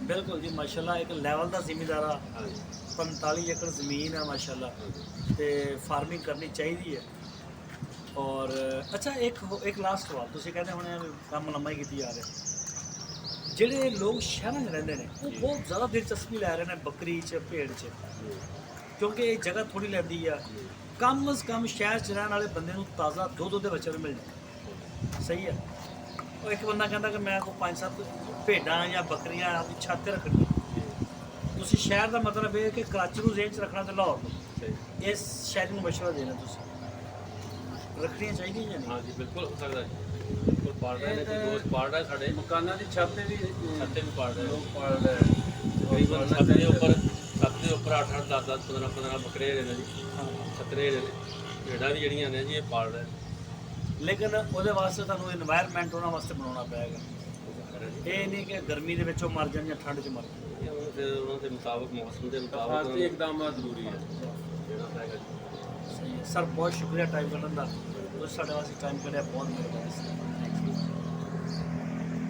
ਬਿਲਕੁਲ ਜੀ ਮਾਸ਼ਾਅੱਲਾ, ਇੱਕ ਲੈਵਲ ਦਾ ਜ਼ਿਮੀਦਾਰ ਆ। ਹਾਂਜੀ 45 ਏਕੜ ਜ਼ਮੀਨ ਹੈ ਮਾਸ਼ਾਅੱਲਾ, ਤੇ ਫਾਰਮਿੰਗ ਕਰਨੀ ਚਾਹੀਦੀ ਹੈ। ਔਰ ਅੱਛਾ, ਇੱਕ ਲਾਸਟ ਸਵਾਲ, ਤੁਸੀਂ ਕਹਿੰਦੇ ਹੋਣੇ ਵੀ ਕੰਮ ਲੰਮਾ ਹੀ ਕੀਤੀ ਜਾ ਰਿਹਾ, ਜਿਹੜੇ ਲੋਕ ਸ਼ਹਿਰਾਂ 'ਚ ਰਹਿੰਦੇ ਨੇ ਉਹ ਬਹੁਤ ਜ਼ਿਆਦਾ ਦਿਲਚਸਪੀ ਲੈ ਰਹੇ ਨੇ ਬੱਕਰੀ 'ਚ ਭੇਡ 'ਚ, ਕਿਉਂਕਿ ਇਹ ਜਗ੍ਹਾ ਥੋੜੀ ਲੈਂਦੀ ਆ। ਕਮ ਅਜ਼ ਕਮ ਸ਼ਹਿਰ 'ਚ ਰਹਿਣ ਵਾਲੇ ਬੰਦੇ ਨੂੰ ਤਾਜ਼ਾ ਦੁੱਧ ਦੇ ਬੱਚੇ ਨੂੰ ਮਿਲ ਜਾਂਦਾ, ਸਹੀ ਹੈ। ਉਹ ਇੱਕ ਬੰਦਾ ਕਹਿੰਦਾ ਕਿ ਮੈਂ ਕੋਈ 5-7 ਭੇਡਾਂ ਜਾਂ ਬੱਕਰੀਆਂ ਆਪਣੀ ਛੱਤ 'ਤੇ ਰੱਖਣੀਆਂ। ਤੁਸੀਂ ਸ਼ਹਿਰ ਦਾ ਮਤਲਬ ਇਹ ਕਿ ਕਰਾਚੀ ਨੂੰ ਰੇਂਜ 'ਚ ਰੱਖਣਾ ਤੇ ਲਾਹੌਰ ਨੂੰ, ਸਹੀ ਇਸ ਸ਼ਹਿਰ ਨੂੰ ਮਸ਼ਵਰਾ ਦੇਣਾ ਤੁਸੀਂ ਰੱਖਣੀਆਂ ਚਾਹੀਦੀਆਂ ਜਾਂ ਨਹੀਂ? ਹਾਂਜੀ ਬਿਲਕੁਲ ਹੋ ਸਕਦਾ ਜੀ। ਬਿਲਕੁਲ ਪਾਲ ਰਹੇ ਨੇ ਕੋਈ ਦੋਸਤ ਪਾਲ ਰਿਹਾ ਸਾਡੇ ਮਕਾਨਾਂ ਦੀ ਛੱਤ ਤੇ ਵੀ ਛੱਤੇ ਵੀ ਪਾਲ ਰਹੇ ਨੇ। ਲੋਕ ਪਾਲ ਰਹੇ ਨੇ। ਤਕਰੀਬਨ ਛੱਤ ਦੇ ਉੱਪਰ 8-8 10-10 15-15 ਬੱਕਰੇ ਨੇ ਜੀ, ਛਤਰੇ ਨੇ ਭੇਡਾਂ ਵੀ ਜਿਹੜੀਆਂ ਨੇ ਜੀ ਇਹ ਪਾਲ ਰਹੇ ਨੇ। ਲੇਕਿਨ ਉਹਦੇ ਵਾਸਤੇ ਤੁਹਾਨੂੰ ਇਨਵਾਇਰਨਮੈਂਟ ਉਹਨਾਂ ਵਾਸਤੇ ਬਣਾਉਣਾ ਪਏਗਾ। ਇਹ ਨਹੀਂ ਕਿ ਗਰਮੀ ਦੇ ਵਿੱਚੋਂ ਮਰ ਜਾਣ ਜਾਂ ਠੰਡ 'ਚ ਮਰ ਜਾਣ। ਇਹ ਉਹਨਾਂ ਦੇ ਮੁਤਾਬਕ ਮੌਸਮ ਦੇ ਮੁਤਾਬਕ ਵਾਸਤੇ ਇੱਕਦਮ ਜ਼ਰੂਰੀ ਹੈ। ਜਿਹੜਾ ਪਏਗਾ ਜੀ। ਸਹੀ ਹੈ ਸਰ, ਬਹੁਤ ਸ਼ੁਕਰੀਆ ਟਾਈਮ ਕੱਢਣ ਦਾ, ਤੁਸੀਂ ਸਾਡੇ ਵਾਸਤੇ ਟਾਈਮ ਕੱਢਿਆ, ਬਹੁਤ ਮਿਹਰਬਾਨੀ।